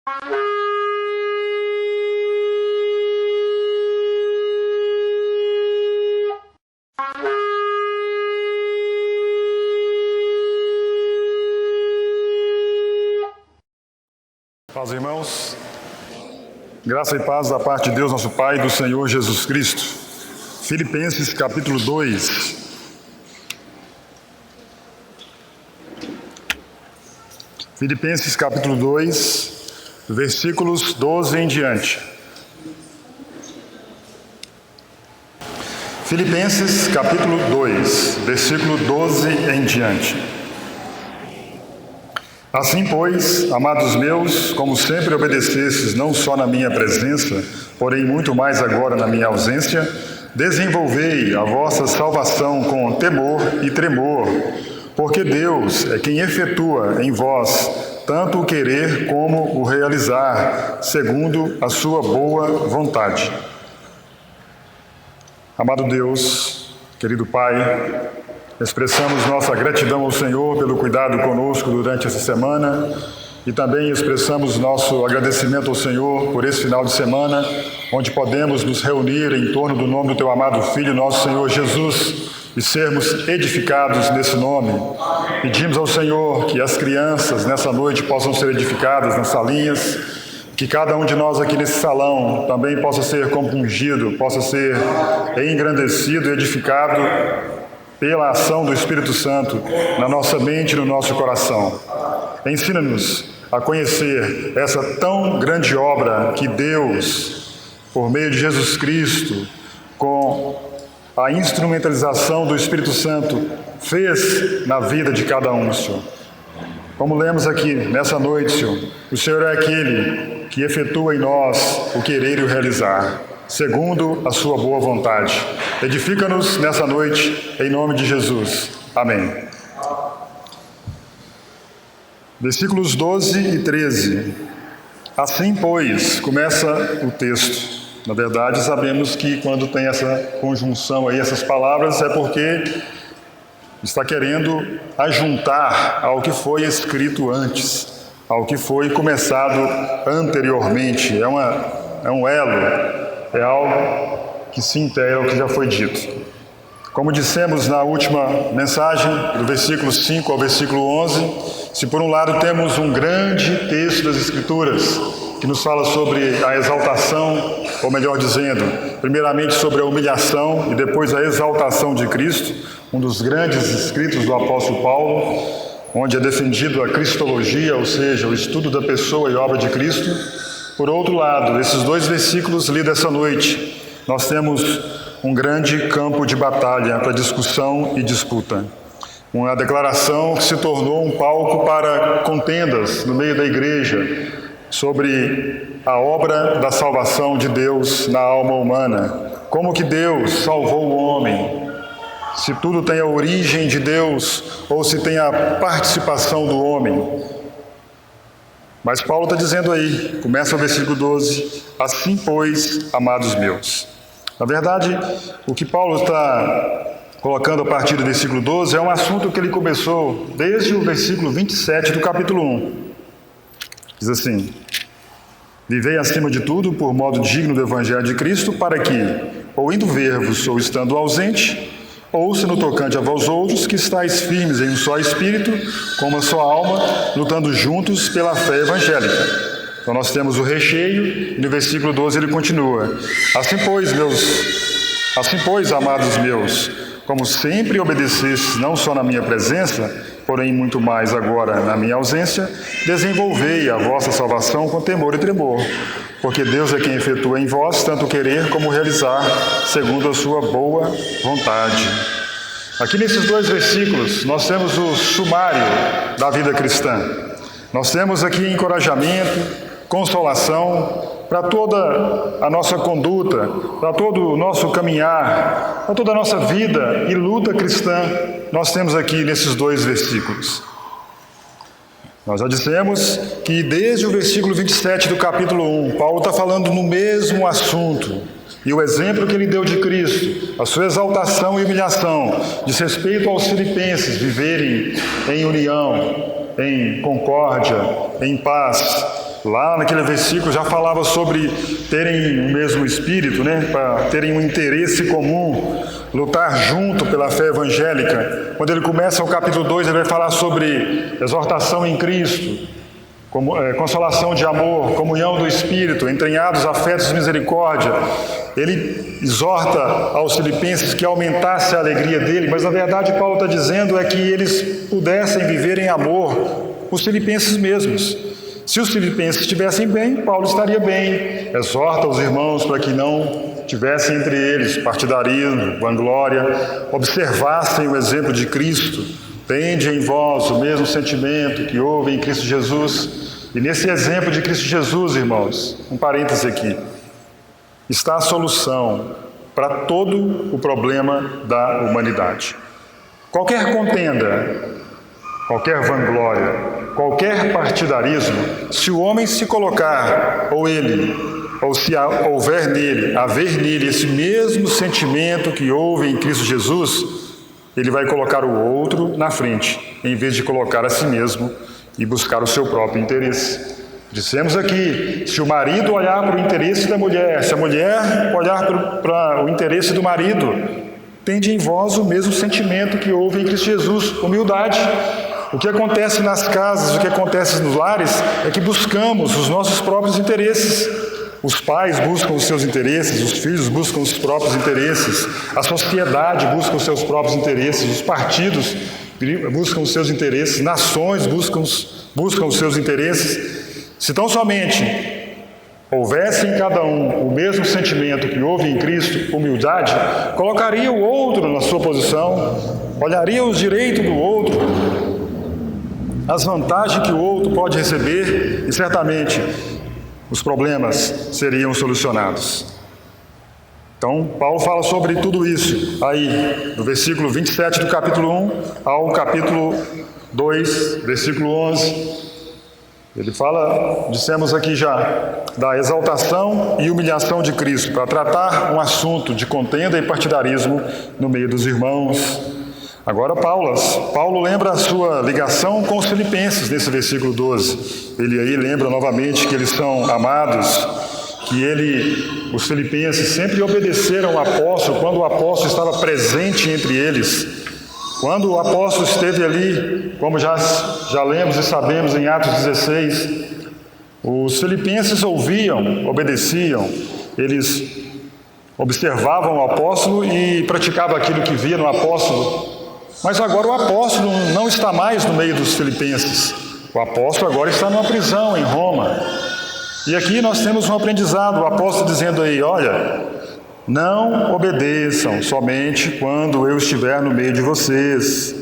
Paz, irmãos. Graça e paz da parte de Deus, nosso Pai, e do Senhor Jesus Cristo. Filipenses, capítulo 2. Filipenses, capítulo 2, versículos 12 em diante. Filipenses, capítulo 2, versículo 12 em diante. Assim, pois, amados meus, como sempre obedecestes, não só na minha presença, porém muito mais agora na minha ausência, desenvolvei a vossa salvação com temor e tremor, porque Deus é quem efetua em vós tanto o querer como o realizar, segundo a sua boa vontade. Amado Deus, querido Pai, expressamos nossa gratidão ao Senhor pelo cuidado conosco durante essa semana e também expressamos nosso agradecimento ao Senhor por esse final de semana, onde podemos nos reunir em torno do nome do Teu amado Filho, nosso Senhor Jesus, e sermos edificados nesse nome. Pedimos ao Senhor que as crianças nessa noite possam ser edificadas nas salinhas, que cada um de nós aqui nesse salão também possa ser compungido, possa ser engrandecido e edificado pela ação do Espírito Santo na nossa mente e no nosso coração. Ensina-nos a conhecer essa tão grande obra que Deus, por meio de Jesus Cristo, com a instrumentalização do Espírito Santo, fez na vida de cada um, Senhor. Como lemos aqui nessa noite, Senhor, o Senhor é aquele que efetua em nós o querer e o realizar, segundo a sua boa vontade. Edifica-nos nessa noite, em nome de Jesus. Amém. Versículos 12 e 13. Assim, pois, começa o texto. Na verdade, sabemos que quando tem essa conjunção aí, essas palavras, é porque está querendo ajuntar ao que foi escrito antes, ao que foi começado anteriormente. É um elo. É algo que se integra ao que já foi dito. Como dissemos na última mensagem, do versículo 5 ao versículo 11, se por um lado temos um grande texto das Escrituras, que nos fala sobre a exaltação, ou melhor dizendo, primeiramente sobre a humilhação e depois a exaltação de Cristo, um dos grandes escritos do apóstolo Paulo, onde é defendido a cristologia, ou seja, o estudo da pessoa e obra de Cristo. Por outro lado, esses dois versículos lidos essa noite, nós temos um grande campo de batalha para discussão e disputa. Uma declaração que se tornou um palco para contendas no meio da igreja sobre a obra da salvação de Deus na alma humana. Como que Deus salvou o homem? Se tudo tem a origem de Deus ou se tem a participação do homem. Mas Paulo está dizendo aí, começa o versículo 12, assim pois, amados meus. Na verdade, o que Paulo está colocando a partir do versículo 12 é um assunto que ele começou desde o versículo 27 do capítulo 1. Diz assim: vivei acima de tudo por modo digno do Evangelho de Cristo, para que, ou indo ver-vos ou estando ausente, ouça no tocante a vós outros que estáis firmes em um só espírito, com uma só alma, lutando juntos pela fé evangélica. Então nós temos o recheio, e no versículo 12 ele continua: assim pois, amados meus, como sempre obedecestes não só na minha presença, porém muito mais agora na minha ausência, desenvolvei a vossa salvação com temor e tremor, porque Deus é quem efetua em vós tanto querer como realizar, segundo a sua boa vontade. Aqui nesses dois versículos, nós temos o sumário da vida cristã. Nós temos aqui encorajamento, consolação para toda a nossa conduta, para todo o nosso caminhar, para toda a nossa vida e luta cristã. Nós temos aqui nesses dois versículos. Nós já dissemos que desde o versículo 27 do capítulo 1, Paulo está falando no mesmo assunto. E o exemplo que ele deu de Cristo, a sua exaltação e humilhação, diz respeito aos filipenses viverem em união, em concórdia, em paz. lá naquele versículo já falava sobre terem o mesmo espírito, né? Para terem um interesse comum, lutar junto pela fé evangélica. Quando ele começa o capítulo 2, ele vai falar sobre exortação em Cristo, consolação de amor, comunhão do Espírito, entranhados afetos de misericórdia. Ele exorta aos filipenses que aumentasse a alegria dele, mas na verdade Paulo está dizendo é que eles pudessem viver em amor, os filipenses mesmos. Se os filipenses estivessem bem, Paulo estaria bem. Exorta os irmãos para que não tivessem entre eles partidarismo, vanglória, observassem o exemplo de Cristo. Tende em vós o mesmo sentimento que houve em Cristo Jesus. E nesse exemplo de Cristo Jesus, irmãos, um parêntese aqui, está a solução para todo o problema da humanidade. Qualquer contenda, qualquer vanglória, qualquer partidarismo, se o homem se colocar, ou se haver nele esse mesmo sentimento que houve em Cristo Jesus, ele vai colocar o outro na frente, em vez de colocar a si mesmo e buscar o seu próprio interesse. Dissemos aqui, se o marido olhar para o interesse da mulher, se a mulher olhar para o interesse do marido, tende em vós o mesmo sentimento que houve em Cristo Jesus, humildade. O que acontece nas casas, o que acontece nos lares, é que buscamos os nossos próprios interesses. Os pais buscam os seus interesses, os filhos buscam os próprios interesses, a sociedade busca os seus próprios interesses, os partidos buscam os seus interesses, nações buscam os seus interesses. Se tão somente houvesse em cada um o mesmo sentimento que houve em Cristo, humildade, colocaria o outro na sua posição, olharia os direitos do outro, as vantagens que o outro pode receber e certamente os problemas seriam solucionados. Então, Paulo fala sobre tudo isso aí, do versículo 27 do capítulo 1 ao capítulo 2, versículo 11. Ele fala, dissemos aqui já, da exaltação e humilhação de Cristo, para tratar um assunto de contenda e partidarismo no meio dos irmãos. Agora Paulo lembra a sua ligação com os filipenses nesse versículo 12. Ele aí lembra novamente que eles são amados, que os filipenses sempre obedeceram ao apóstolo quando o apóstolo estava presente entre eles. Quando o apóstolo esteve ali, como já lemos e sabemos em Atos 16, os filipenses ouviam, obedeciam, eles observavam o apóstolo e praticavam aquilo que via no apóstolo. Mas agora o apóstolo não está mais no meio dos filipenses. O apóstolo agora está numa prisão em Roma. E aqui nós temos um aprendizado, o apóstolo dizendo aí, olha, não obedeçam somente quando eu estiver no meio de vocês.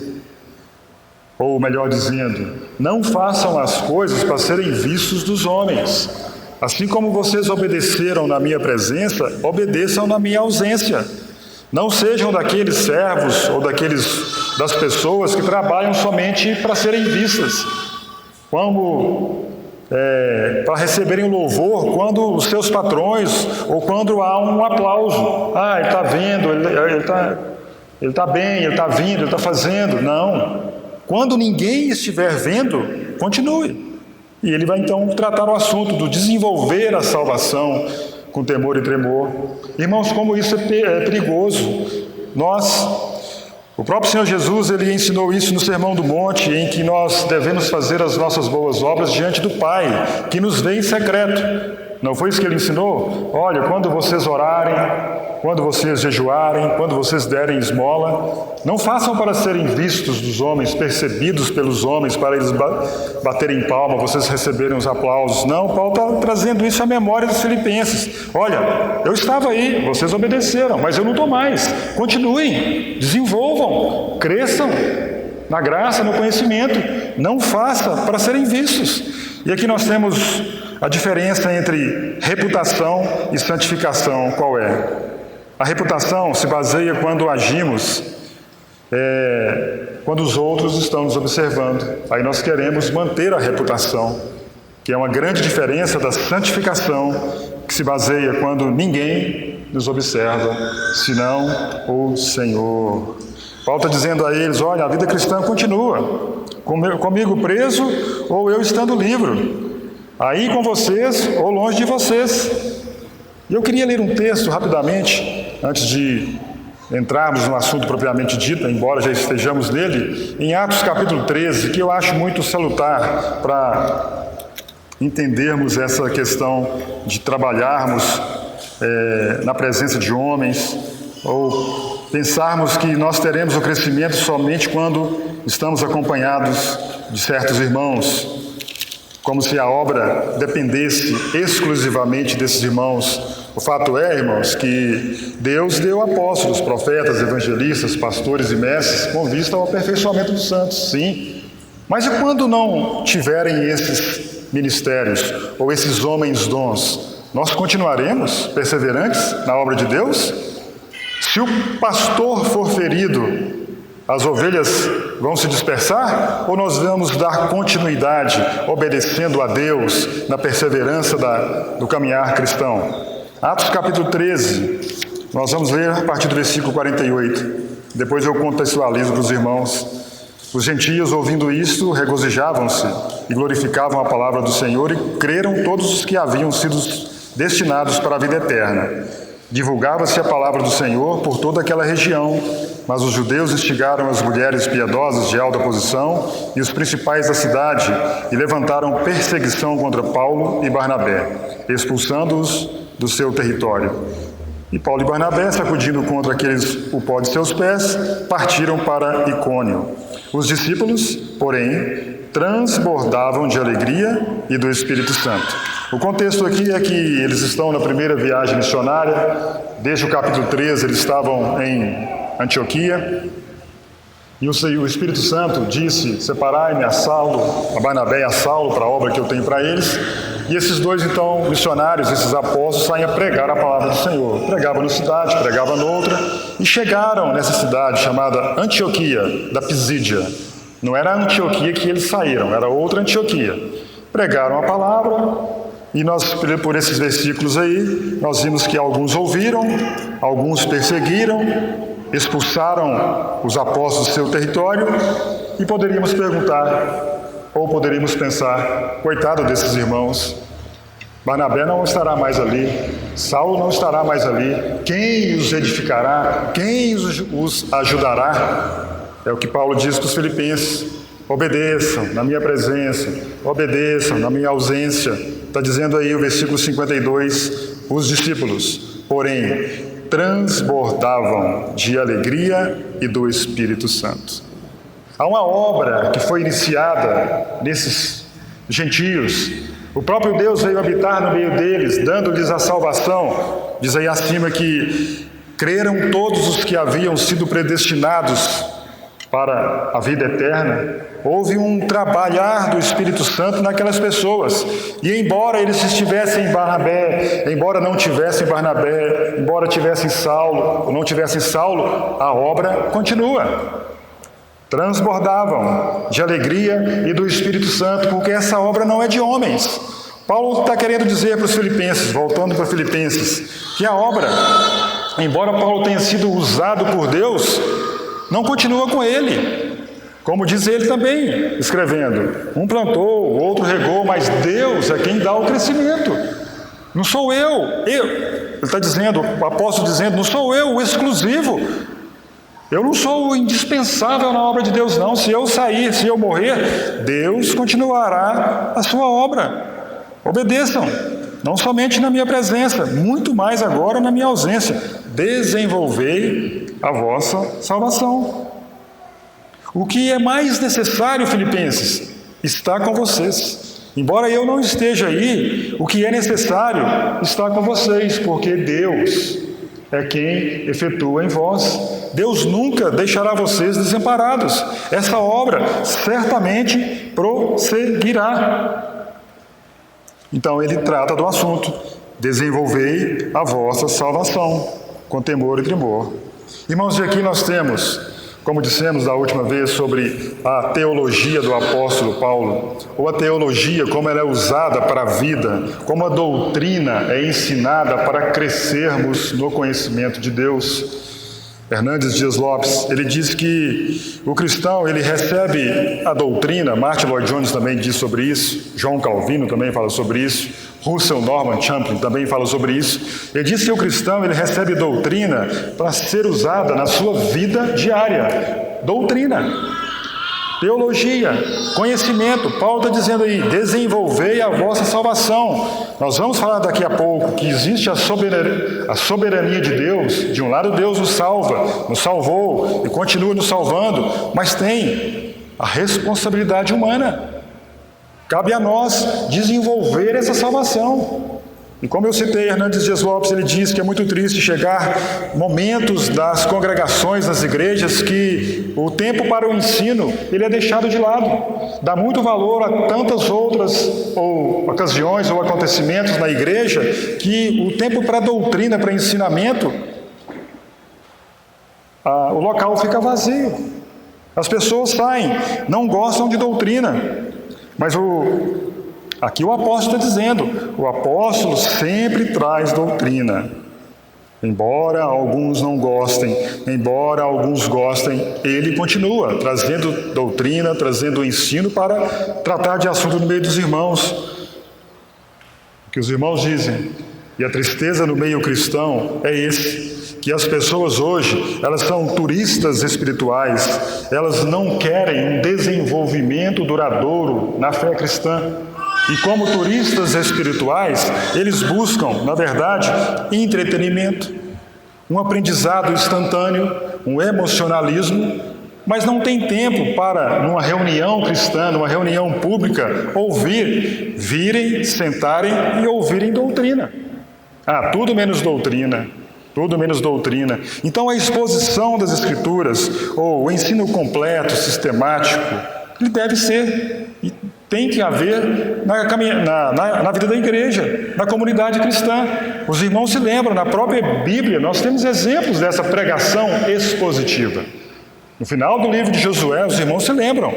Ou melhor dizendo, não façam as coisas para serem vistos dos homens. Assim como vocês obedeceram na minha presença, obedeçam na minha ausência. Não sejam daqueles servos ou das pessoas que trabalham somente para serem vistas, para receberem o louvor quando os seus patrões ou quando há um aplauso. Ah, ele está vendo, ele está bem, ele está vindo, ele está fazendo. Não. Quando ninguém estiver vendo, continue. E ele vai então tratar o assunto do desenvolver a salvação com temor e tremor. Irmãos, como isso é perigoso. O próprio Senhor Jesus, ele ensinou isso no Sermão do Monte, em que nós devemos fazer as nossas boas obras diante do Pai, que nos vê em secreto. Não foi isso que ele ensinou? Olha, quando vocês orarem, quando vocês jejuarem, quando vocês derem esmola, não façam para serem vistos dos homens, percebidos pelos homens, para eles baterem palma, vocês receberem os aplausos. Não, Paulo está trazendo isso à memória dos filipenses. Olha, eu estava aí, vocês obedeceram, mas eu não estou mais. Continuem, desenvolvam, cresçam na graça, no conhecimento. Não faça para serem vistos. E aqui nós temos a diferença entre reputação e santificação. Qual é? A reputação se baseia quando agimos, quando os outros estão nos observando. Aí nós queremos manter a reputação, que é uma grande diferença da santificação, que se baseia quando ninguém nos observa, senão o Senhor. Paulo está dizendo a eles, olha, a vida cristã continua, comigo preso ou eu estando livre. aí com vocês ou longe de vocês. E eu queria ler um texto rapidamente, antes de entrarmos no assunto propriamente dito, embora já estejamos nele, em Atos capítulo 13, que eu acho muito salutar para entendermos essa questão de trabalharmos na presença de homens, ou pensarmos que nós teremos o crescimento somente quando estamos acompanhados de certos irmãos, como se a obra dependesse exclusivamente desses irmãos. O fato é, irmãos, que Deus deu apóstolos, profetas, evangelistas, pastores e mestres com vista ao aperfeiçoamento dos santos, sim. Mas e quando não tiverem esses ministérios ou esses homens dons, nós continuaremos perseverantes na obra de Deus? Se o pastor for ferido, as ovelhas vão se dispersar? Ou nós vamos dar continuidade, obedecendo a Deus, na perseverança do caminhar cristão? Atos capítulo 13, nós vamos ler a partir do versículo 48. Depois eu contextualizo para os irmãos. Os gentios, ouvindo isto, regozijavam-se e glorificavam a palavra do Senhor, e creram todos os que haviam sido destinados para a vida eterna. Divulgava-se a palavra do Senhor por toda aquela região, mas os judeus instigaram as mulheres piedosas de alta posição e os principais da cidade e levantaram perseguição contra Paulo e Barnabé, expulsando-os do seu território. E Paulo e Barnabé, sacudindo contra aqueles o pó de seus pés, partiram para Icônio. Os discípulos, porém, transbordavam de alegria e do Espírito Santo. O contexto aqui é que eles estão na primeira viagem missionária. Desde o capítulo 13 eles estavam em Antioquia, e o Espírito Santo disse: separai-me a Saulo, a Barnabé e a Saulo para a obra que eu tenho para eles. E esses dois, então, missionários, esses apóstolos, saem a pregar a palavra do Senhor. Pregavam numa cidade, pregavam noutra, e chegaram nessa cidade chamada Antioquia, da Pisídia. Não era a Antioquia que eles saíram, era outra Antioquia. Pregaram a palavra, e nós, por esses versículos aí, nós vimos que alguns ouviram, alguns perseguiram, expulsaram os apóstolos do seu território, e poderíamos perguntar, ou poderíamos pensar: coitado desses irmãos, Barnabé não estará mais ali, Saulo não estará mais ali, quem os edificará? Quem os ajudará? É o que Paulo diz para os filipenses: obedeçam na minha presença, obedeçam na minha ausência. Está dizendo aí o versículo 52, os discípulos, porém, transbordavam de alegria e do Espírito Santo. Há uma obra que foi iniciada nesses gentios. O próprio Deus veio habitar no meio deles, dando-lhes a salvação. Diz aí acima que creram todos os que haviam sido predestinados para a vida eterna. Houve um trabalhar do Espírito Santo naquelas pessoas. E embora eles estivessem em Barnabé, embora não tivessem Barnabé, embora tivessem Saulo ou não tivessem Saulo, a obra continua. Transbordavam de alegria e do Espírito Santo, porque essa obra não é de homens. Paulo está querendo dizer para os filipenses, voltando para Filipenses, que a obra, embora Paulo tenha sido usado por Deus, não continua com ele. Como diz ele também, escrevendo: um plantou, o outro regou, mas Deus é quem dá o crescimento. Não sou eu. Ele está dizendo, o apóstolo dizendo, não sou eu o exclusivo. Eu não sou o indispensável na obra de Deus, não. Se eu sair, se eu morrer, Deus continuará a sua obra. Obedeçam, não somente na minha presença, muito mais agora na minha ausência. Desenvolvei a vossa salvação. O que é mais necessário, filipenses, está com vocês. Embora eu não esteja aí, o que é necessário está com vocês, porque Deus é quem efetua em vós. Deus nunca deixará vocês desamparados. Essa obra certamente prosseguirá. Então ele trata do assunto: desenvolvei a vossa salvação com temor e tremor. Irmãos, e aqui nós temos, como dissemos da última vez sobre a teologia do apóstolo Paulo, ou a teologia como ela é usada para a vida, como a doutrina é ensinada para crescermos no conhecimento de Deus. Hernandes Dias Lopes, ele diz que o cristão, ele recebe a doutrina, Martin Lloyd Jones também diz sobre isso, João Calvino também fala sobre isso, Russell Norman Champlin também fala sobre isso. Ele diz que o cristão, ele recebe doutrina para ser usada na sua vida diária. Doutrina, teologia, conhecimento. Paulo está dizendo aí, desenvolvei a vossa salvação. Nós vamos falar daqui a pouco que existe a soberania de Deus. De um lado Deus nos salva, nos salvou e continua nos salvando, mas tem a responsabilidade humana. Cabe a nós desenvolver essa salvação. E como eu citei, Hernandes Dias Lopes, ele diz que é muito triste chegar momentos das congregações, das igrejas, que o tempo para o ensino, ele é deixado de lado. Dá muito valor a tantas outras ocasiões ou acontecimentos na igreja, que o tempo para a doutrina, para ensinamento, o local fica vazio. As pessoas saem, não gostam de doutrina. Mas aqui o apóstolo está dizendo, o apóstolo sempre traz doutrina. Embora alguns não gostem, embora alguns gostem, ele continua trazendo doutrina, trazendo ensino para tratar de assunto no meio dos irmãos. O que os irmãos dizem, e a tristeza no meio cristão é esse, que as pessoas hoje, elas são turistas espirituais, elas não querem um desenvolvimento duradouro na fé cristã. E como turistas espirituais, eles buscam, na verdade, entretenimento, um aprendizado instantâneo, um emocionalismo, mas não tem tempo para, numa reunião cristã, numa reunião pública, virem, sentarem e ouvirem doutrina. Tudo menos doutrina. Tudo menos doutrina. Então a exposição das Escrituras, ou o ensino completo, sistemático, ele deve ser, e tem que haver na vida da igreja, na comunidade cristã. Os irmãos se lembram, na própria Bíblia, nós temos exemplos dessa pregação expositiva. No final do livro de Josué, os irmãos se lembram.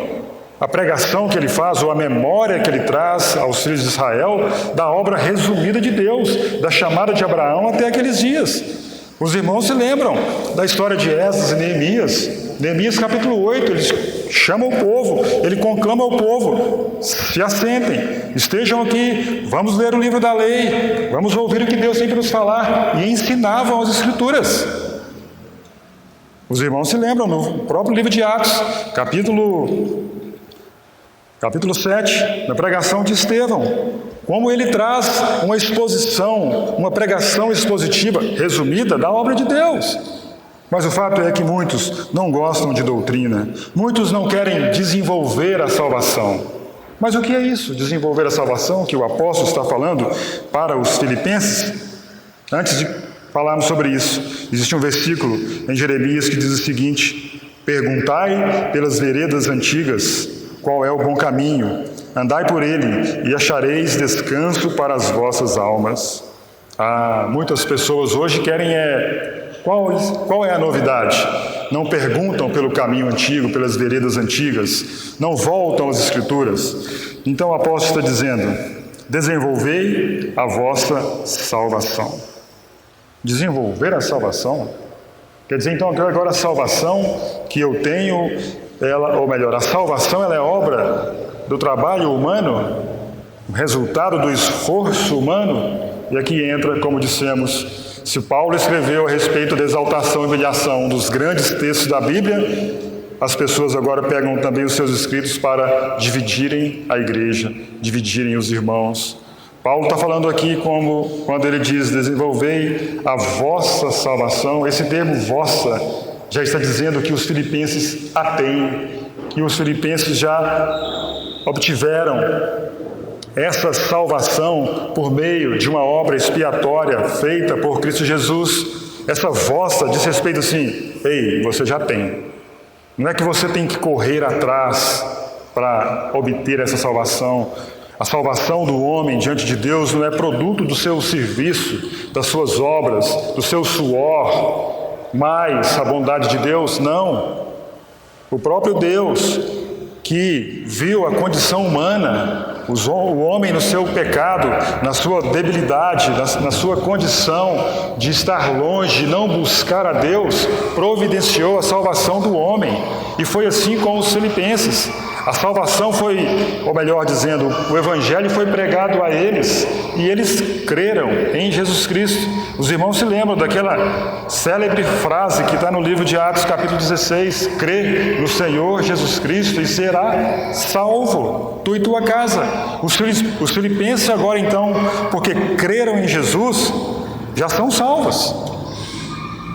A pregação que ele faz, ou a memória que ele traz aos filhos de Israel, da obra resumida de Deus, da chamada de Abraão até aqueles dias. Os irmãos se lembram da história de Esdras e Neemias. Neemias capítulo 8, ele chama o povo, ele conclama ao povo, se assentem, estejam aqui, vamos ler o livro da lei, vamos ouvir o que Deus tem para nos falar, e ensinavam as Escrituras. Os irmãos se lembram no próprio livro de Atos, capítulo 7, na pregação de Estevão, como ele traz uma exposição, uma pregação expositiva, resumida, da obra de Deus. Mas o fato é que muitos não gostam de doutrina, muitos não querem desenvolver a salvação. Mas o que é isso, desenvolver a salvação, que o apóstolo está falando para os filipenses? Antes de falarmos sobre isso, existe um versículo em Jeremias que diz o seguinte: perguntai pelas veredas antigas, qual é o bom caminho? Andai por ele, e achareis descanso para as vossas almas. Muitas pessoas hoje querem qual é a novidade? Não perguntam pelo caminho antigo, pelas veredas antigas, não voltam às Escrituras. Então o apóstolo está dizendo, desenvolvei a vossa salvação. Desenvolver a salvação? Quer dizer, então, agora a salvação que eu tenho, a salvação ela é obra do trabalho humano, resultado do esforço humano. E aqui entra, como dissemos, se Paulo escreveu a respeito da exaltação e humilhação, um dos grandes textos da Bíblia, as pessoas agora pegam também os seus escritos para dividirem a igreja, dividirem os irmãos. Paulo está falando aqui como, quando ele diz, desenvolvei a vossa salvação, esse termo vossa já está dizendo que os filipenses a têm, que os filipenses já obtiveram essa salvação por meio de uma obra expiatória feita por Cristo Jesus. Essa vossa diz respeito assim, ei, você já tem. Não é que você tem que correr atrás para obter essa salvação. A salvação do homem diante de Deus não é produto do seu serviço, das suas obras, do seu suor, mas a bondade de Deus, não. O próprio Deus, que viu a condição humana, O homem no seu pecado, na sua debilidade, na sua condição de estar longe, de não buscar a Deus, providenciou a salvação do homem. E foi assim com os filipenses. A salvação foi, ou melhor dizendo, o Evangelho foi pregado a eles e eles creram em Jesus Cristo. Os irmãos se lembram daquela célebre frase que está no livro de Atos, capítulo 16: crê no Senhor Jesus Cristo e será salvo, tu e tua casa. Os filipenses agora então, porque creram em Jesus, já são salvos.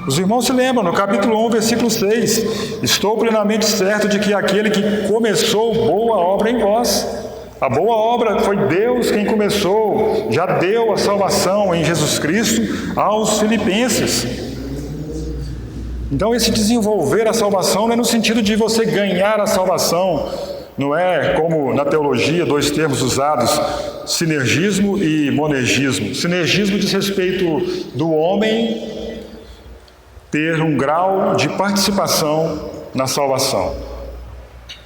Os irmãos se lembram, no capítulo 1, versículo 6, estou plenamente certo de que aquele que começou boa obra em vós, a boa obra foi Deus quem começou, já deu a salvação em Jesus Cristo aos filipenses. Então esse desenvolver a salvação não é no sentido de você ganhar a salvação, não é como na teologia, dois termos usados, sinergismo e monergismo. Sinergismo diz respeito do homem ter um grau de participação na salvação.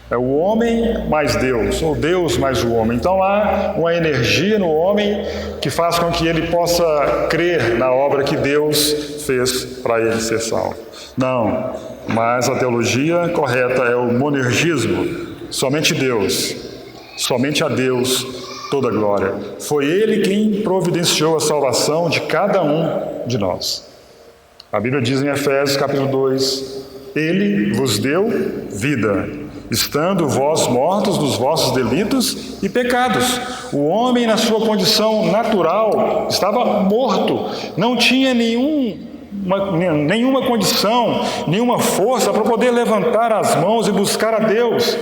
É o homem mais Deus, ou Deus mais o homem. Então há uma energia no homem que faz com que ele possa crer na obra que Deus fez para ele ser salvo. Não, mas a teologia correta é o monergismo. Somente Deus, somente a Deus toda a glória. Foi Ele quem providenciou a salvação de cada um de nós. A Bíblia diz em Efésios capítulo 2, Ele vos deu vida, estando vós mortos dos vossos delitos e pecados. O homem na sua condição natural estava morto, não tinha nenhuma condição, nenhuma força para poder levantar as mãos e buscar a Deus.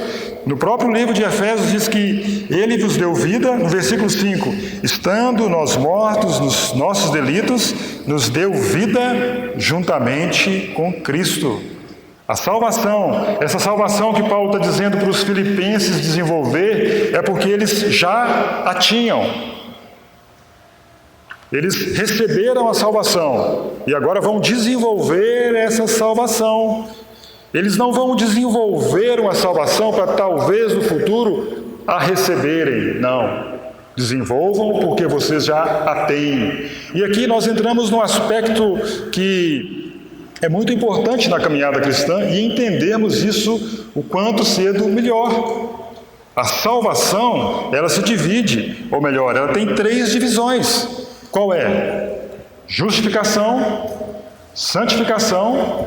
No próprio livro de Efésios diz que Ele vos deu vida, no versículo 5, estando nós mortos nos nossos delitos, nos deu vida juntamente com Cristo. A salvação, essa salvação que Paulo está dizendo para os filipenses desenvolver, é porque eles já a tinham. Eles receberam a salvação e agora vão desenvolver essa salvação. Eles não vão desenvolver uma salvação para talvez no futuro a receberem. Não. Desenvolvam porque vocês já a têm. E aqui nós entramos num aspecto que é muito importante na caminhada cristã e entendermos isso o quanto cedo melhor. A salvação, ela se divide, ou melhor, ela tem 3 divisões. Qual é? Justificação, santificação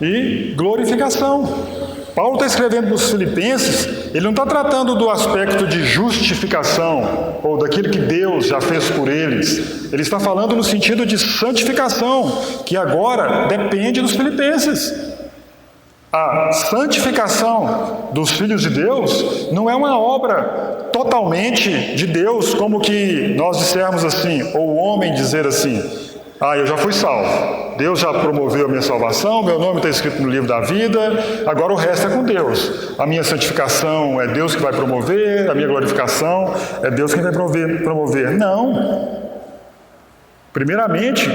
e glorificação. Paulo está escrevendo para os filipenses, ele não está tratando do aspecto de justificação ou daquilo que Deus já fez por eles. Ele está falando no sentido de santificação, que agora depende dos filipenses. A santificação dos filhos de Deus não é uma obra totalmente de Deus, como que nós dissermos assim, ou o homem dizer assim: eu já fui salvo, Deus já promoveu a minha salvação, meu nome está escrito no livro da vida, agora o resto é com Deus. A minha santificação é Deus que vai promover, a minha glorificação é Deus quem vai promover. Não. Primeiramente,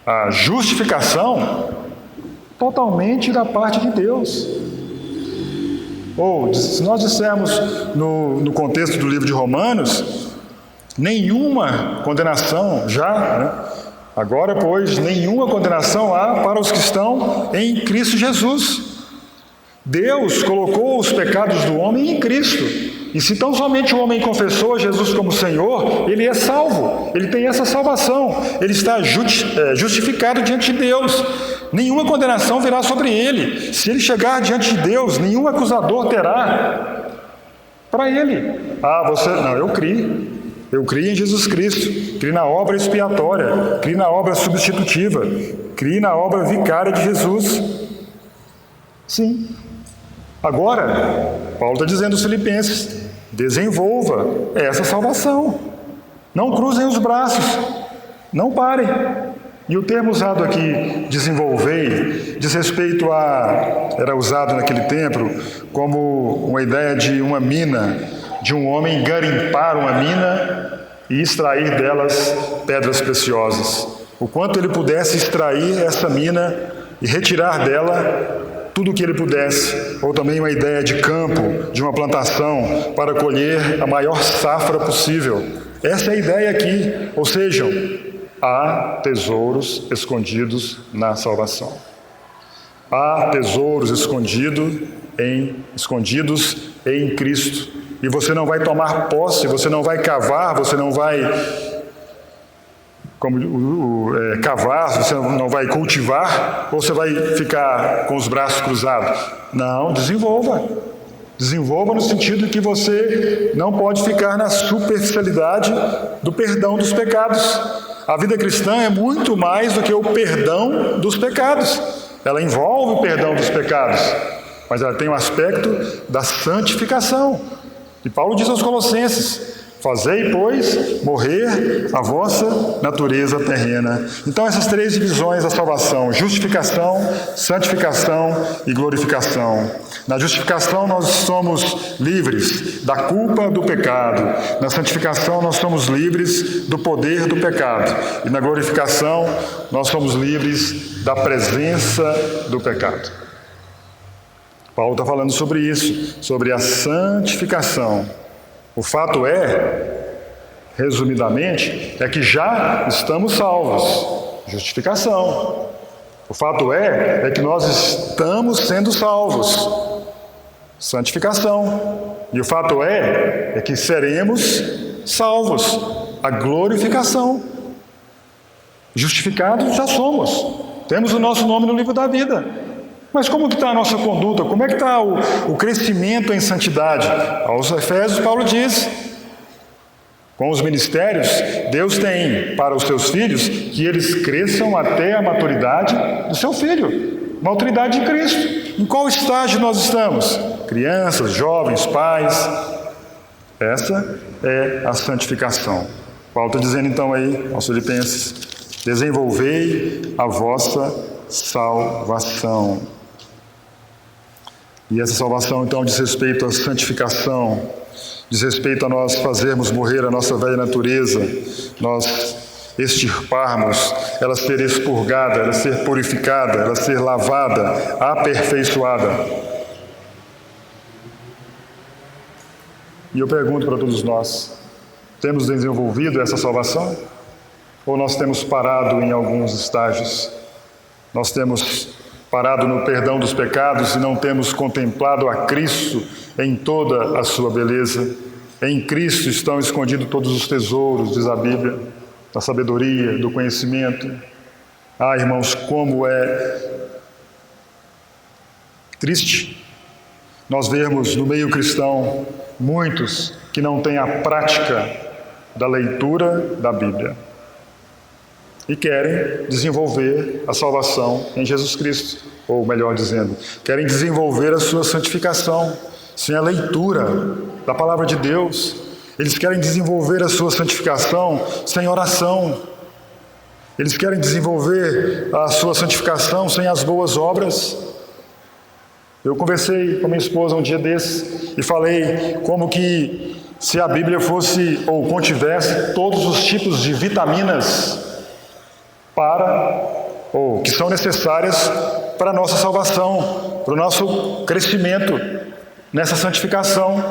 a justificação totalmente da parte de Deus. Ou, se nós dissermos no contexto do livro de Romanos, nenhuma condenação agora, pois, nenhuma condenação há para os que estão em Cristo Jesus. Deus colocou os pecados do homem em Cristo. E se tão somente o homem confessou Jesus como Senhor, ele é salvo. Ele tem essa salvação. Ele está justificado diante de Deus. Nenhuma condenação virá sobre ele. Se ele chegar diante de Deus, nenhum acusador terá para ele. Não, eu criei. Eu criei em Jesus Cristo, criei na obra expiatória, criei na obra substitutiva, criei na obra vicária de Jesus. Sim. Agora, Paulo está dizendo aos filipenses, desenvolva essa salvação. Não cruzem os braços, não parem. E o termo usado aqui, desenvolver, diz respeito era usado naquele tempo como uma ideia de uma mina, de um homem garimpar uma mina e extrair delas pedras preciosas. O quanto ele pudesse extrair essa mina e retirar dela tudo o que ele pudesse, ou também uma ideia de campo, de uma plantação, para colher a maior safra possível. Essa é a ideia aqui, ou seja, há tesouros escondidos na salvação. Há tesouros escondidos em Cristo. E você não vai tomar posse, você não vai cavar, você não vai cavar, você não vai cultivar, ou você vai ficar com os braços cruzados? Não, desenvolva. Desenvolva no sentido que você não pode ficar na superficialidade do perdão dos pecados. A vida cristã é muito mais do que o perdão dos pecados. Ela envolve o perdão dos pecados, mas ela tem um aspecto da santificação. E Paulo diz aos Colossenses: fazei, pois, morrer a vossa natureza terrena. Então, essas três divisões da salvação: justificação, santificação e glorificação. Na justificação, nós somos livres da culpa do pecado. Na santificação, nós somos livres do poder do pecado. E na glorificação, nós somos livres da presença do pecado. Paulo está falando sobre isso, sobre a santificação. O fato resumidamente, é que já estamos salvos. Justificação. O fato é que nós estamos sendo salvos. Santificação. E o fato é que seremos salvos. A glorificação. Justificados já somos. Temos o nosso nome no livro da vida. Mas como que está a nossa conduta? Como é que está o crescimento em santidade? Aos Efésios, Paulo diz: com os ministérios, Deus tem para os seus filhos que eles cresçam até a maturidade do seu filho, maturidade de Cristo. Em qual estágio nós estamos? Crianças, jovens, pais. Essa é a santificação. Paulo está dizendo então aí aos Filipenses: desenvolvei a vossa salvação. E essa salvação então diz respeito à santificação, diz respeito a nós fazermos morrer a nossa velha natureza, nós extirparmos, ela ser expurgada, ela ser purificada, ela ser lavada, aperfeiçoada. E eu pergunto para todos nós: temos desenvolvido essa salvação? Ou nós temos parado em alguns estágios? Nós temos parado no perdão dos pecados e não temos contemplado a Cristo em toda a sua beleza. Em Cristo estão escondidos todos os tesouros, diz a Bíblia, da sabedoria, do conhecimento. Ah, irmãos, como é triste nós vermos no meio cristão muitos que não têm a prática da leitura da Bíblia e querem desenvolver a salvação em Jesus Cristo, ou melhor dizendo, querem desenvolver a sua santificação sem a leitura da palavra de Deus. Eles querem desenvolver a sua santificação sem oração. Eles querem desenvolver a sua santificação sem as boas obras. Eu conversei com minha esposa um dia desses e falei como que se a Bíblia fosse ou contivesse todos os tipos de vitaminas que são necessárias para a nossa salvação, para o nosso crescimento nessa santificação.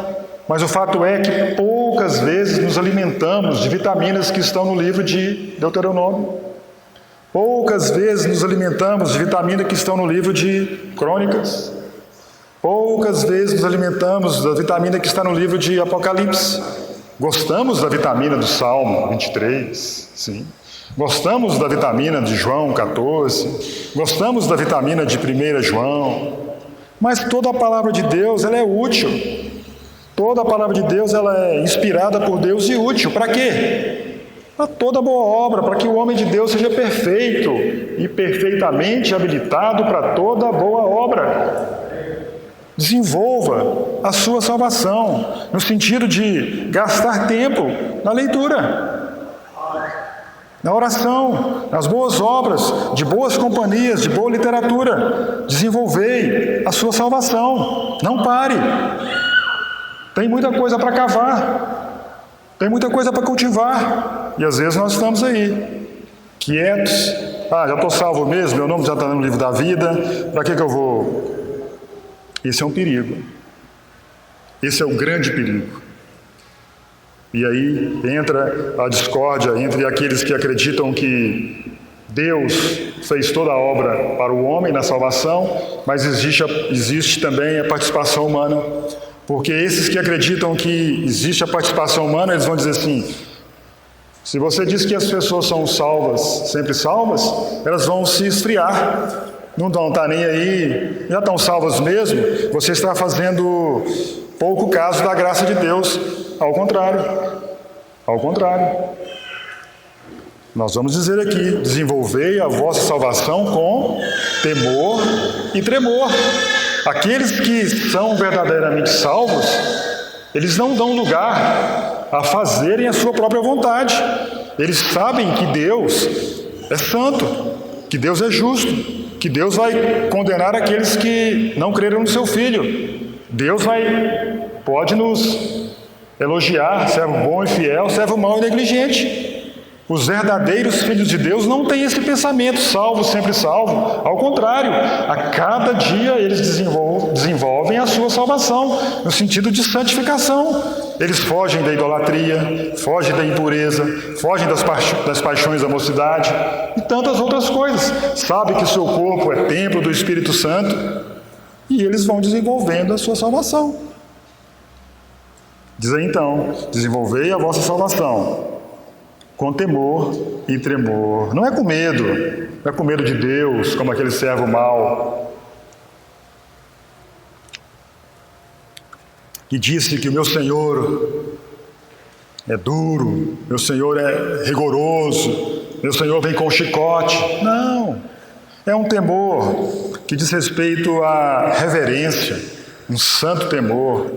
Mas o fato é que poucas vezes nos alimentamos de vitaminas que estão no livro de Deuteronômio. Poucas vezes nos alimentamos de vitaminas que estão no livro de Crônicas. Poucas vezes nos alimentamos da vitamina que está no livro de Apocalipse. Gostamos da vitamina do Salmo 23, sim. Gostamos da vitamina de João 14, gostamos da vitamina de 1 João, mas toda a palavra de Deus ela é útil. Toda a palavra de Deus ela é inspirada por Deus e útil. Para quê? Para toda boa obra, para que o homem de Deus seja perfeito e perfeitamente habilitado para toda boa obra. Desenvolva a sua salvação, no sentido de gastar tempo na leitura, na oração, nas boas obras, de boas companhias, de boa literatura. Desenvolvei a sua salvação. Não pare. Tem muita coisa para cavar. Tem muita coisa para cultivar. E às vezes nós estamos aí, quietos. Já estou salvo mesmo, meu nome já está no livro da vida. Para que eu vou Esse é um perigo. Esse é o grande perigo. E aí entra a discórdia entre aqueles que acreditam que Deus fez toda a obra para o homem na salvação, mas existe também a participação humana. Porque esses que acreditam que existe a participação humana, eles vão dizer assim: se você diz que as pessoas são salvas, sempre salvas, elas vão se esfriar, não vão estar nem aí, já estão salvas mesmo, você está fazendo pouco caso da graça de Deus. Ao contrário. Nós vamos dizer aqui: desenvolvei a vossa salvação com temor e tremor. Aqueles que são verdadeiramente salvos, eles não dão lugar a fazerem a sua própria vontade. Eles sabem que Deus é santo, que Deus é justo, que Deus vai condenar aqueles que não creram no seu Filho. Deus pode nos elogiar, servo bom e fiel, servo mau e negligente. Os verdadeiros filhos de Deus não têm esse pensamento, salvo, sempre salvo. Ao contrário, a cada dia eles desenvolvem a sua salvação, no sentido de santificação. Eles fogem da idolatria, fogem da impureza, fogem das paixões da mocidade e tantas outras coisas. Sabem que o seu corpo é templo do Espírito Santo e eles vão desenvolvendo a sua salvação. Diz aí então: desenvolvei a vossa salvação com temor e tremor. Não é com medo, não é com medo de Deus, como aquele servo mau que disse que o meu Senhor é duro, meu Senhor é rigoroso, meu Senhor vem com chicote. Não, é um temor que diz respeito à reverência, um santo temor.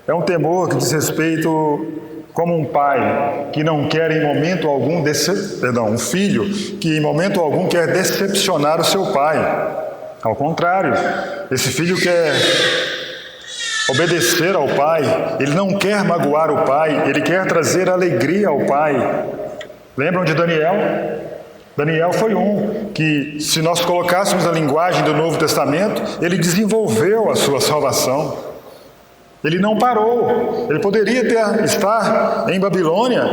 É um temor que diz respeito como um pai que não quer em momento algum, um filho que em momento algum quer decepcionar o seu pai. Ao contrário, esse filho quer obedecer ao pai, ele não quer magoar o pai, ele quer trazer alegria ao pai. Lembram de Daniel? Daniel foi um que, se nós colocássemos a linguagem do Novo Testamento, ele desenvolveu a sua salvação. Ele não parou. Ele poderia estar em Babilônia.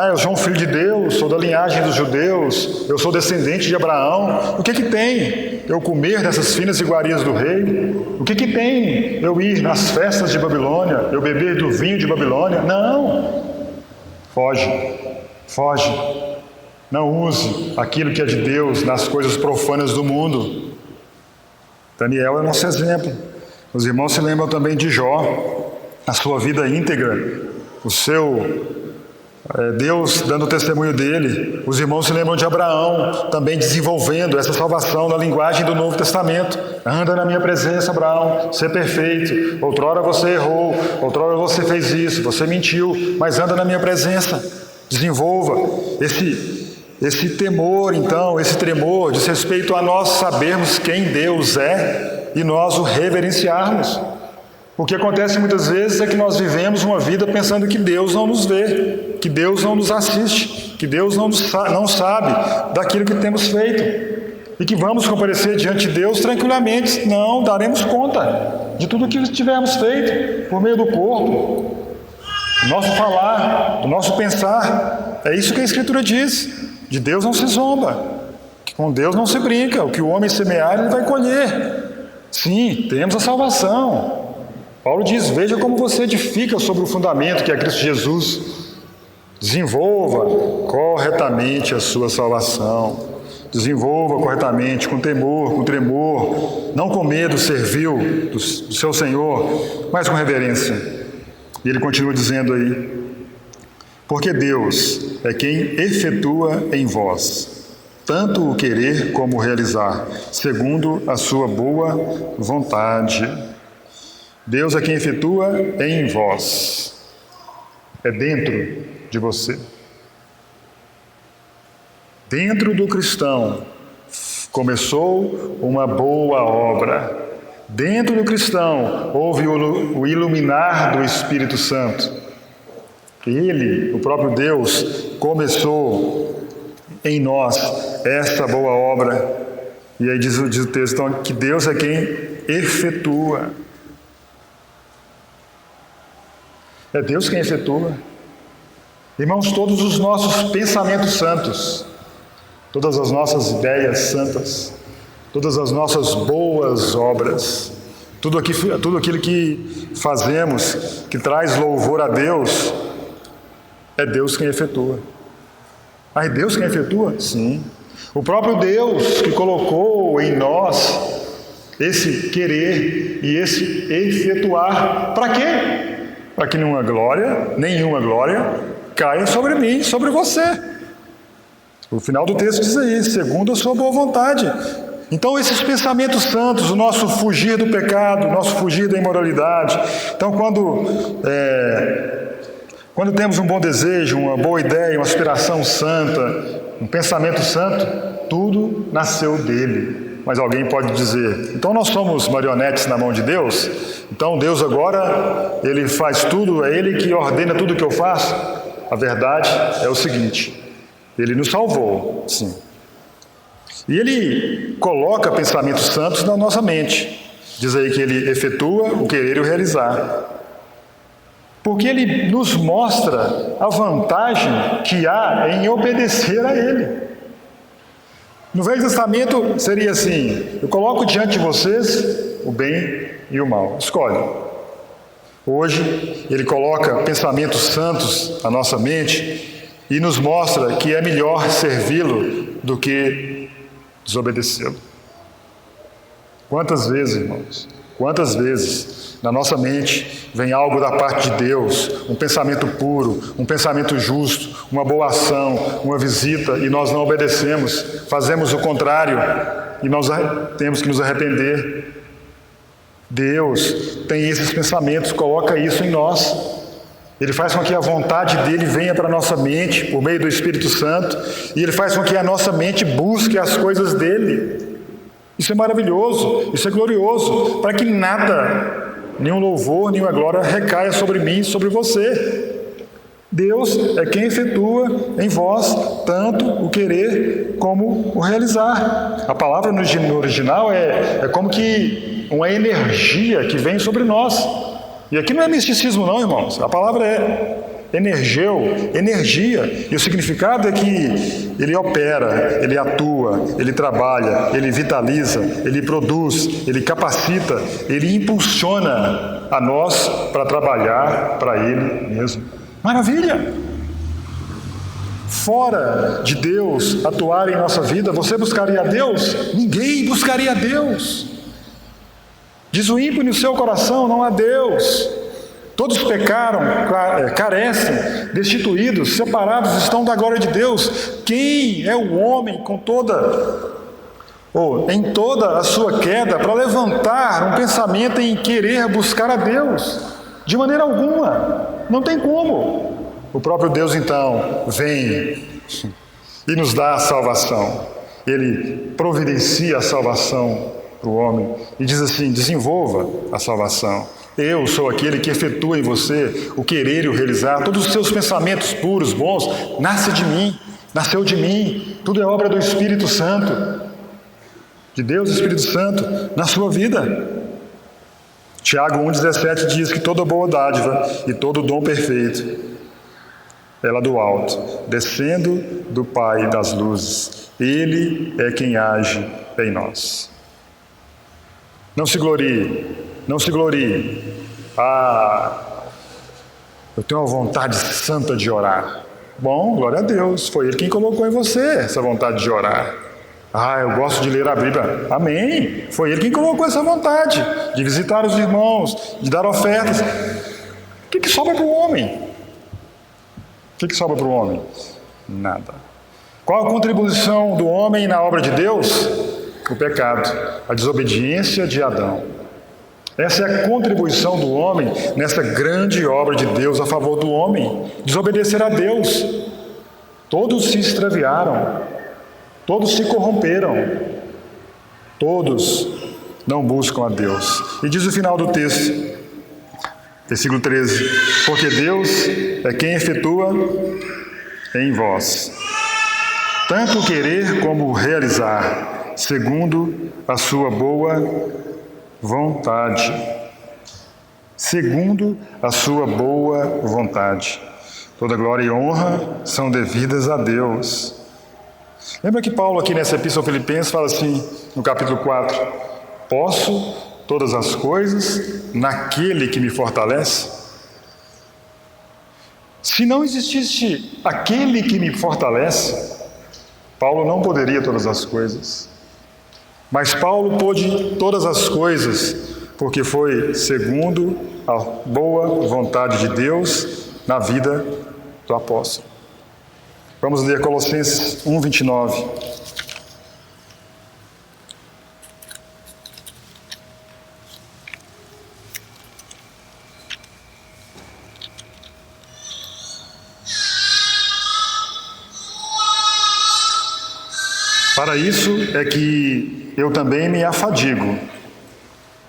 Eu sou um filho de Deus, sou da linhagem dos judeus, eu sou descendente de Abraão. O que tem eu comer dessas finas iguarias do rei? O que tem eu ir nas festas de Babilônia, eu beber do vinho de Babilônia? Não. Foge. Não use aquilo que é de Deus nas coisas profanas do mundo. Daniel é nosso exemplo. Os irmãos se lembram também de Jó, a sua vida íntegra, Deus dando testemunho dele. Os irmãos se lembram de Abraão, também desenvolvendo essa salvação na linguagem do Novo Testamento. Anda na minha presença, Abraão, ser perfeito. Outrora você errou, outrora você fez isso, você mentiu, mas anda na minha presença. Desenvolva esse temor, então, esse tremor, diz respeito a nós sabermos quem Deus é e nós o reverenciarmos. O que acontece muitas vezes é que nós vivemos uma vida pensando que Deus não nos vê, que Deus não nos assiste, que Deus não sabe daquilo que temos feito e que vamos comparecer diante de Deus tranquilamente. Não, daremos conta de tudo o que tivermos feito por meio do corpo, do nosso falar, do nosso pensar. É isso que a Escritura diz. De Deus não se zomba, que com Deus não se brinca. O que o homem semear, ele vai colher. Sim, temos a salvação. Paulo diz: veja como você edifica sobre o fundamento que é Cristo Jesus. Desenvolva corretamente a sua salvação. Desenvolva corretamente, com temor, com tremor, não com medo servil do seu Senhor, mas com reverência. E ele continua dizendo aí: porque Deus é quem efetua em vós tanto o querer como o realizar, segundo a sua boa vontade. Deus é quem efetua em vós. É dentro de você. Dentro do cristão começou uma boa obra. Dentro do cristão houve o iluminar do Espírito Santo. Ele, o próprio Deus, começou em nós esta boa obra. E aí diz o texto então, que Deus é quem efetua. É Deus quem efetua. Irmãos, todos os nossos pensamentos santos, todas as nossas ideias santas, todas as nossas boas obras, tudo aquilo que fazemos, que traz louvor a Deus, é Deus quem efetua. Ah, é Deus quem efetua? Sim. O próprio Deus que colocou em nós esse querer e esse efetuar. Para quê? Para que nenhuma glória caia sobre mim, sobre você. O final do texto diz aí, segundo a sua boa vontade. Então, esses pensamentos santos, o nosso fugir do pecado, o nosso fugir da imoralidade. Então, quando temos um bom desejo, uma boa ideia, uma aspiração santa, um pensamento santo, tudo nasceu dele. Mas alguém pode dizer, então nós somos marionetes na mão de Deus? Então Deus agora, Ele faz tudo, é Ele que ordena tudo que eu faço? A verdade é o seguinte, Ele nos salvou, sim. E Ele coloca pensamentos santos na nossa mente. Diz aí que Ele efetua o querer e o realizar. Porque Ele nos mostra a vantagem que há em obedecer a Ele. No Velho Testamento seria assim, eu coloco diante de vocês o bem e o mal, escolhe. Hoje, Ele coloca pensamentos santos na nossa mente e nos mostra que é melhor servi-lo do que desobedecê-lo. Quantas vezes, irmãos, quantas vezes na nossa mente vem algo da parte de Deus, um pensamento puro, um pensamento justo, uma boa ação, uma visita, e nós não obedecemos, fazemos o contrário, e nós temos que nos arrepender. Deus tem esses pensamentos, coloca isso em nós. Ele faz com que a vontade dele venha para a nossa mente, por meio do Espírito Santo, e Ele faz com que a nossa mente busque as coisas dele. Isso é maravilhoso, isso é glorioso, para que nada, nenhum louvor, nenhuma glória recaia sobre mim e sobre você. Deus é quem efetua em vós tanto o querer como o realizar. A palavra no original é como que uma energia que vem sobre nós. E aqui não é misticismo não, irmãos. A palavra é energia. E o significado é que Ele opera, Ele atua, Ele trabalha, Ele vitaliza, Ele produz, Ele capacita, Ele impulsiona a nós para trabalhar para Ele mesmo. Maravilha! Fora de Deus atuar em nossa vida, você buscaria a Deus? Ninguém buscaria a Deus. Diz o ímpio no seu coração, não há Deus. Todos pecaram, carecem, destituídos, separados estão da glória de Deus. Quem é o homem em toda a sua queda para levantar um pensamento em querer buscar a Deus? De maneira alguma, não tem como. O próprio Deus então vem e nos dá a salvação. Ele providencia a salvação para o homem e diz assim, desenvolva a salvação. Eu sou aquele que efetua em você o querer e o realizar. Todos os seus pensamentos puros, bons, nasceu de mim. Tudo é obra do Espírito Santo, de Deus, Espírito Santo, na sua vida. Tiago 1,17 diz que toda boa dádiva e todo dom perfeito é lá do alto, descendo do Pai das luzes. Ele é quem age em nós. Não se glorie. Eu tenho uma vontade santa de orar. Bom, glória a Deus, foi Ele quem colocou em você essa vontade de orar. Eu gosto de ler a Bíblia. Amém. Foi Ele quem colocou essa vontade de visitar os irmãos, de dar ofertas. O que sobra para o homem? O que sobra para o homem? Nada. Qual a contribuição do homem na obra de Deus? O pecado, a desobediência de Adão. Essa é a contribuição do homem nessa grande obra de Deus a favor do homem. Desobedecer a Deus. Todos se extraviaram. Todos se corromperam. Todos não buscam a Deus. E diz o final do texto, versículo 13: porque Deus é quem efetua em vós tanto o querer como o realizar, segundo a sua boa vontade. segundo a sua boa vontade. Toda glória e honra são devidas a Deus. Lembra que Paulo aqui nessa Epístola aos Filipenses fala assim, no capítulo 4, posso todas as coisas naquele que me fortalece? Se não existisse aquele que me fortalece, Paulo não poderia todas as coisas. Mas Paulo pôde todas as coisas, porque foi segundo a boa vontade de Deus na vida do apóstolo. Vamos ler Colossenses 1:29. Para isso é que eu também me afadigo,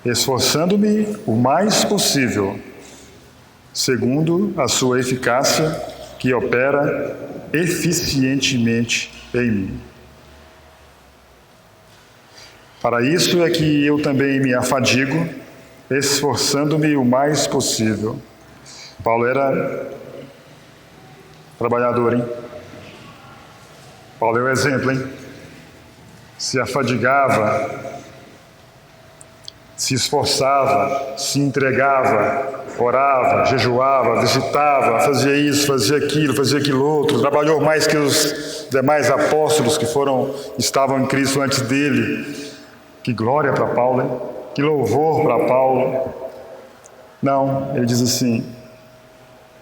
esforçando-me o mais possível, segundo a sua eficácia que opera eficientemente em mim. Para isso é que eu também me afadigo, esforçando-me o mais possível. Paulo era trabalhador, hein? Paulo é o exemplo, hein? Se afadigava, se esforçava, se entregava, orava, jejuava, visitava, fazia isso, fazia aquilo outro, trabalhou mais que os demais apóstolos que estavam em Cristo antes dele. Que glória para Paulo, hein? Que louvor para Paulo. Não, ele diz assim,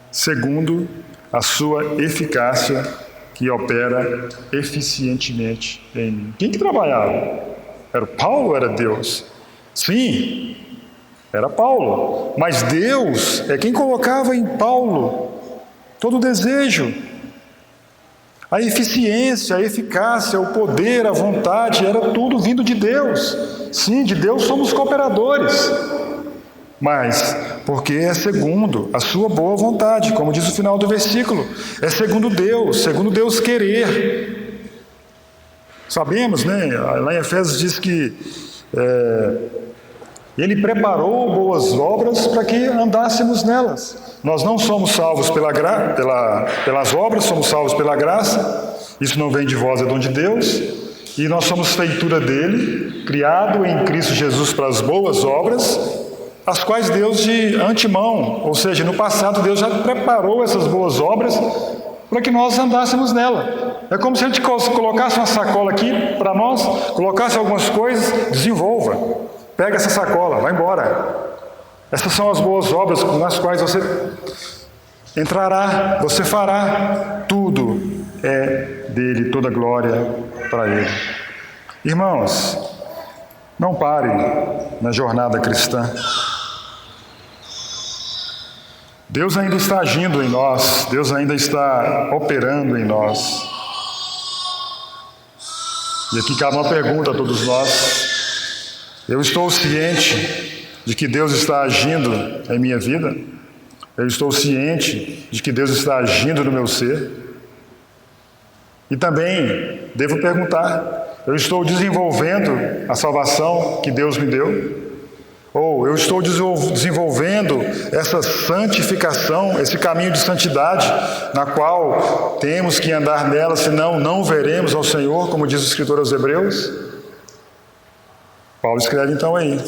segundo a sua eficácia que opera eficientemente em mim. Quem que trabalhava? Era Paulo ou era Deus? Sim, era Paulo. Mas Deus é quem colocava em Paulo todo o desejo. A eficiência, a eficácia, o poder, a vontade, era tudo vindo de Deus. Sim, de Deus somos cooperadores. Mas, porque é segundo a sua boa vontade, como diz o final do versículo, é segundo Deus querer. Sabemos, né? Lá em Efésios diz que Ele preparou boas obras para que andássemos nelas. Nós não somos salvos pelas obras, somos salvos pela graça. Isso não vem de vós, é dom de Deus. E nós somos feitura dele, criado em Cristo Jesus para as boas obras, as quais Deus de antemão, ou seja, no passado Deus já preparou essas boas obras para que nós andássemos nela. É como se Ele colocasse uma sacola aqui para nós, colocasse algumas coisas, desenvolva, pega essa sacola, vai embora. Essas são as boas obras nas quais você entrará, você fará, tudo é dele, toda glória para Ele. Irmãos, não pare na jornada cristã. Deus ainda está agindo em nós, Deus ainda está operando em nós. E aqui cabe uma pergunta a todos nós. Eu estou ciente de que Deus está agindo em minha vida? Eu estou ciente de que Deus está agindo no meu ser? E também devo perguntar, eu estou desenvolvendo a salvação que Deus me deu? Ou eu estou desenvolvendo essa santificação, esse caminho de santidade, na qual temos que andar nela, senão não veremos ao Senhor, como diz o escritor aos Hebreus? Paulo escreve então aí,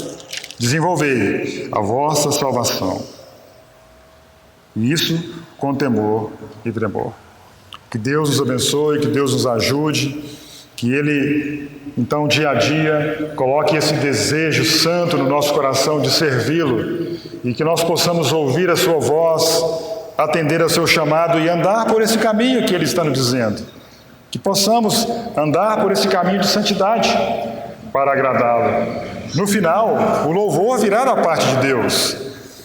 desenvolvei a vossa salvação, e isso com temor e tremor. Que Deus nos abençoe, que Deus nos ajude, que Ele, então, dia a dia, coloque esse desejo santo no nosso coração de servi-lo e que nós possamos ouvir a sua voz, atender ao seu chamado e andar por esse caminho que Ele está nos dizendo. Que possamos andar por esse caminho de santidade para agradá-lo. No final, o louvor virá da parte de Deus.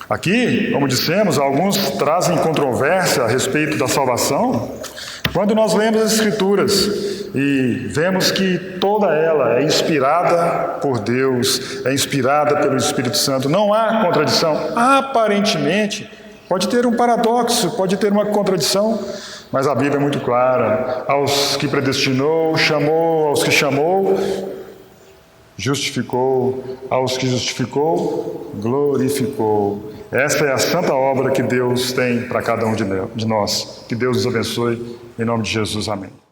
Aqui, como dissemos, alguns trazem controvérsia a respeito da salvação. Quando nós lemos as Escrituras e vemos que toda ela é inspirada por Deus, é inspirada pelo Espírito Santo, não há contradição. Aparentemente, pode ter um paradoxo, pode ter uma contradição, mas a Bíblia é muito clara. Aos que predestinou, chamou, aos que chamou, justificou, aos que justificou, glorificou. Essa é a santa obra que Deus tem para cada um de nós. Que Deus nos abençoe, em nome de Jesus, amém.